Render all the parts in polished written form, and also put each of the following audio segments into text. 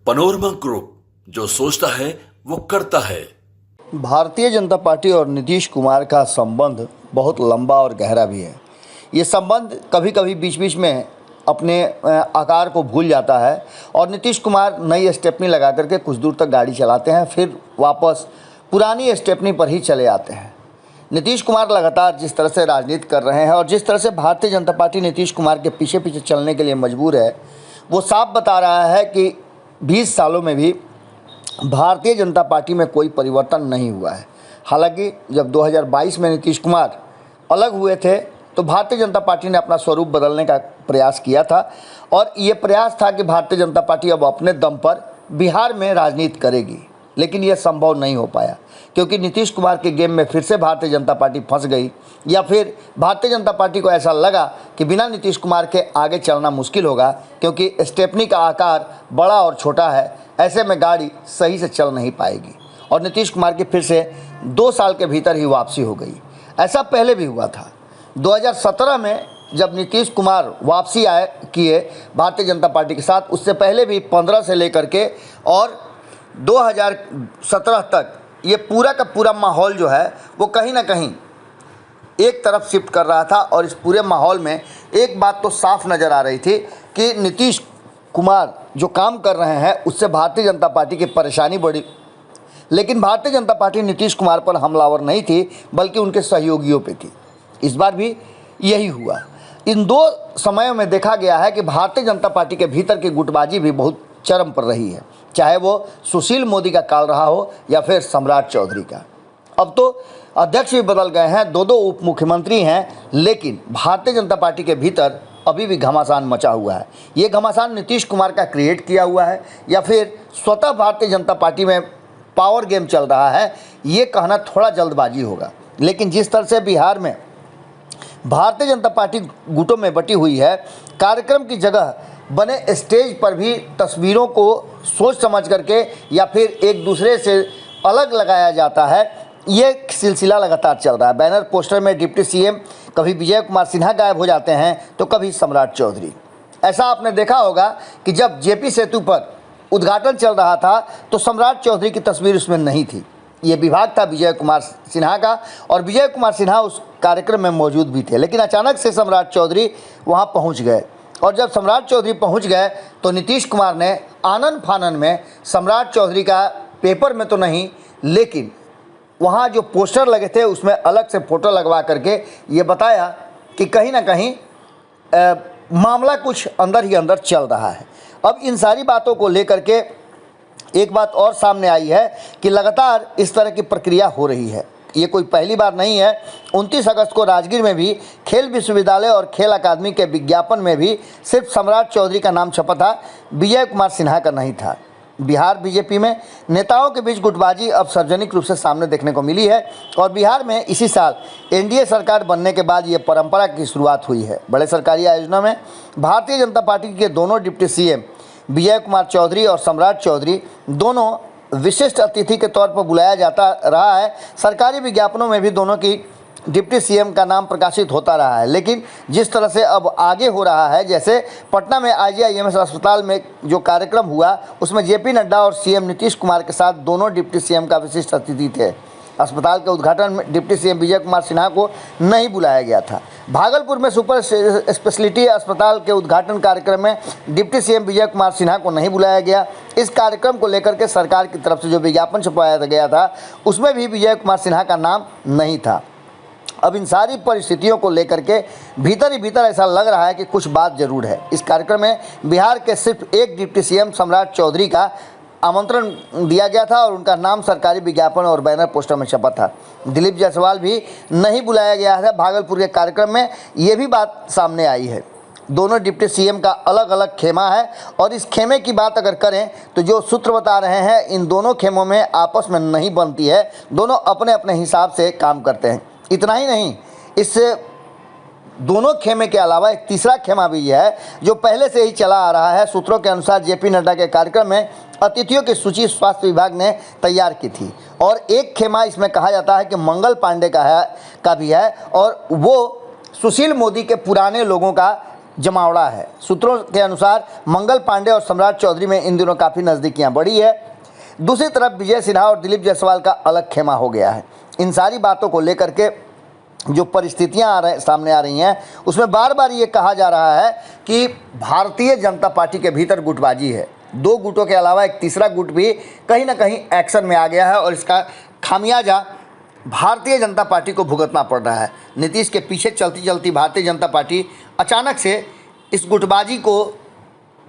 Panorama group, जो सोचता है वो करता है। भारतीय जनता पार्टी और नीतीश कुमार का संबंध बहुत लंबा और गहरा भी है। ये संबंध कभी कभी बीच बीच में अपने आकार को भूल जाता है और नीतीश कुमार नई स्टेपनी लगा करके कुछ दूर तक गाड़ी चलाते हैं, फिर वापस पुरानी स्टेपनी पर ही चले आते हैं। नीतीश कुमार लगातार जिस तरह से राजनीति कर रहे हैं और जिस तरह से भारतीय जनता पार्टी नीतीश कुमार के पीछे पीछे चलने के लिए मजबूर है, वो साफ बता रहा है कि 20 सालों में भी भारतीय जनता पार्टी में कोई परिवर्तन नहीं हुआ है। हालांकि जब 2022 में नीतीश कुमार अलग हुए थे तो भारतीय जनता पार्टी ने अपना स्वरूप बदलने का प्रयास किया था और ये प्रयास था कि भारतीय जनता पार्टी अब अपने दम पर बिहार में राजनीति करेगी, लेकिन यह संभव नहीं हो पाया क्योंकि नीतीश कुमार के गेम में फिर से भारतीय जनता पार्टी फंस गई, या फिर भारतीय जनता पार्टी को ऐसा लगा कि बिना नीतीश कुमार के आगे चलना मुश्किल होगा क्योंकि स्टेपनी का आकार बड़ा और छोटा है। ऐसे में गाड़ी सही से चल नहीं पाएगी और नीतीश कुमार की फिर से 2 साल के भीतर ही वापसी हो गई। ऐसा पहले भी हुआ था 2017 में जब नीतीश कुमार वापसी किए भारतीय जनता पार्टी के साथ। उससे पहले भी 15 से लेकर के और 2017 तक ये पूरा का पूरा माहौल जो है वो कहीं ना कहीं एक तरफ शिफ्ट कर रहा था और इस पूरे माहौल में एक बात तो साफ नज़र आ रही थी कि नीतीश कुमार जो काम कर रहे हैं उससे भारतीय जनता पार्टी की परेशानी बढ़ी, लेकिन भारतीय जनता पार्टी नीतीश कुमार पर हमलावर नहीं थी बल्कि उनके सहयोगियों पे थी। इस बार भी यही हुआ। इन 2 समयों में देखा गया है कि भारतीय जनता पार्टी के भीतर की गुटबाजी भी बहुत चरम पर रही है, चाहे वो सुशील मोदी का काल रहा हो या फिर सम्राट चौधरी का। अब तो अध्यक्ष भी बदल गए हैं, 2 उप मुख्यमंत्री हैं, लेकिन भारतीय जनता पार्टी के भीतर अभी भी घमासान मचा हुआ है। ये घमासान नीतीश कुमार का क्रिएट किया हुआ है या फिर स्वतः भारतीय जनता पार्टी में पावर गेम चल रहा है, ये कहना थोड़ा जल्दबाजी होगा। लेकिन जिस तरह से बिहार में भारतीय जनता पार्टी गुटों में बटी हुई है, कार्यक्रम की जगह बने स्टेज पर भी तस्वीरों को सोच समझ करके या फिर एक दूसरे से अलग लगाया जाता है, ये सिलसिला लगातार चल रहा है। बैनर पोस्टर में डिप्टी सीएम कभी विजय कुमार सिन्हा गायब हो जाते हैं तो कभी सम्राट चौधरी। ऐसा आपने देखा होगा कि जब जेपी सेतु पर उद्घाटन चल रहा था तो सम्राट चौधरी की तस्वीर उसमें नहीं थी। ये विभाग था विजय कुमार सिन्हा का और विजय कुमार सिन्हा उस कार्यक्रम में मौजूद भी थे, लेकिन अचानक से सम्राट चौधरी वहाँ पहुँच गए और जब सम्राट चौधरी पहुँच गए तो नीतीश कुमार ने आनन फानन में सम्राट चौधरी का पेपर में तो नहीं, लेकिन वहाँ जो पोस्टर लगे थे उसमें अलग से फ़ोटो लगवा करके ये बताया कि कहीं ना कहीं मामला कुछ अंदर ही अंदर चल रहा है। अब इन सारी बातों को लेकर के एक बात और सामने आई है कि लगातार इस तरह की प्रक्रिया हो रही है। ये कोई पहली बार नहीं है। 29 अगस्त को राजगीर में भी खेल विश्वविद्यालय और खेल अकादमी के विज्ञापन में भी सिर्फ सम्राट चौधरी का नाम छपा था, विजय कुमार सिन्हा का नहीं था। बिहार बीजेपी में नेताओं के बीच गुटबाजी अब सार्वजनिक रूप से सामने देखने को मिली है और बिहार में इसी साल एनडीए सरकार बनने के बाद ये परंपरा की शुरुआत हुई है। बड़े सरकारी आयोजनों में भारतीय जनता पार्टी के दोनों डिप्टी सीएम विजय कुमार चौधरी और सम्राट चौधरी दोनों विशिष्ट अतिथि के तौर पर बुलाया जाता रहा है। सरकारी विज्ञापनों में भी दोनों की डिप्टी सीएम का नाम प्रकाशित होता रहा है, लेकिन जिस तरह से अब आगे हो रहा है, जैसे पटना में IGIMS अस्पताल में जो कार्यक्रम हुआ उसमें जेपी नड्डा और सीएम नीतीश कुमार के साथ दोनों डिप्टी सीएम का विशिष्ट अतिथि थे। अस्पताल के उद्घाटन में डिप्टी सीएम विजय कुमार सिन्हा को नहीं बुलाया गया था। भागलपुर में सुपर स्पेशलिटी अस्पताल के उद्घाटन कार्यक्रम में डिप्टी सीएम विजय कुमार सिन्हा को नहीं बुलाया गया। इस कार्यक्रम को लेकर के सरकार की तरफ से जो विज्ञापन छपवाया गया था उसमें भी विजय कुमार सिन्हा का नाम नहीं था। अब इन सारी परिस्थितियों को लेकर के भीतर ही भीतर ऐसा लग रहा है कि कुछ बात जरूर है। इस कार्यक्रम में बिहार के सिर्फ एक डिप्टी सीएम सम्राट चौधरी का आमंत्रण दिया गया था और उनका नाम सरकारी विज्ञापन और बैनर पोस्टर में छपा था। दिलीप जायसवाल भी नहीं बुलाया गया है भागलपुर के कार्यक्रम में, ये भी बात सामने आई है। दोनों डिप्टी सीएम का अलग अलग खेमा है और इस खेमे की बात अगर करें तो जो सूत्र बता रहे हैं इन दोनों खेमों में आपस में नहीं बनती है, दोनों अपने अपने हिसाब से काम करते हैं। इतना ही नहीं, इस दोनों खेमे के अलावा एक तीसरा खेमा भी है जो पहले से ही चला आ रहा है। सूत्रों के अनुसार जेपी नड्डा के कार्यक्रम में अतिथियों की सूची स्वास्थ्य विभाग ने तैयार की थी और एक खेमा इसमें कहा जाता है कि मंगल पांडे का भी है और वो सुशील मोदी के पुराने लोगों का जमावड़ा है। सूत्रों के अनुसार मंगल पांडे और सम्राट चौधरी में इन दिनों काफ़ी नज़दीकियाँ बढ़ी है। दूसरी तरफ विजय सिन्हा और दिलीप जायसवाल का अलग खेमा हो गया है। इन सारी बातों को लेकर के जो परिस्थितियां सामने आ रही हैं, उसमें बार बार ये कहा जा रहा है कि भारतीय जनता पार्टी के भीतर गुटबाजी है। दो गुटों के अलावा एक तीसरा गुट भी कहीं ना कहीं एक्शन में आ गया है और इसका खामियाजा भारतीय जनता पार्टी को भुगतना पड़ रहा है। नीतीश के पीछे चलती चलती भारतीय जनता पार्टी अचानक से इस गुटबाजी को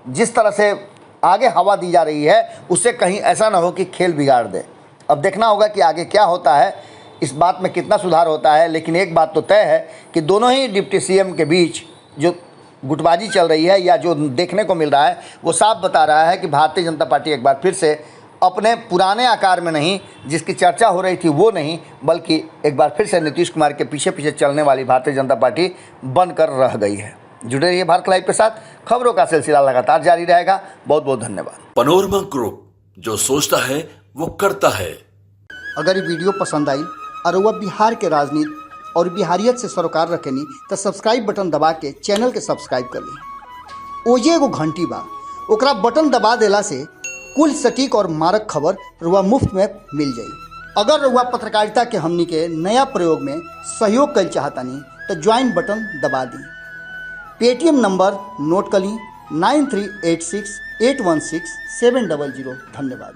जिस तरह से आगे हवा दी जा रही है, उससे कहीं ऐसा ना हो कि खेल बिगाड़ दे। अब देखना होगा कि आगे क्या होता है, इस बात में कितना सुधार होता है। लेकिन एक बात तो तय है कि दोनों ही डिप्टी सीएम के बीच जो गुटबाजी चल रही है या जो देखने को मिल रहा है, वो साफ बता रहा है कि भारतीय जनता पार्टी एक बार फिर से अपने पुराने आकार में नहीं, जिसकी चर्चा हो रही थी वो नहीं, बल्कि एक बार फिर से नीतीश कुमार के पीछे पीछे चलने वाली भारतीय जनता पार्टी बनकर रह गई है। जुड़े रहिए भारत लाइव के साथ, खबरों का सिलसिला लगातार जारी रहेगा। बहुत बहुत धन्यवाद। पनोरमा ग्रुप, जो सोचता है वो करता है। अगर ये वीडियो पसंद आई और वह बिहार के राजनीति और बिहारियत से सरोकार रखेनी तो सब्सक्राइब बटन दबा के चैनल के सब्सक्राइब कर ली। ओजे एगो घंटी बा, ओकरा बटन दबा देला से कुल सटीक और मारक खबर रुआ मुफ्त में मिल जाई। अगर रुआ पत्रकारिता के हमनी के नया प्रयोग में सहयोग कर चाहतानी तो ज्वाइन बटन दबा दी। पेटीएम नंबर नोट कर ली 9386816700। धन्यवाद।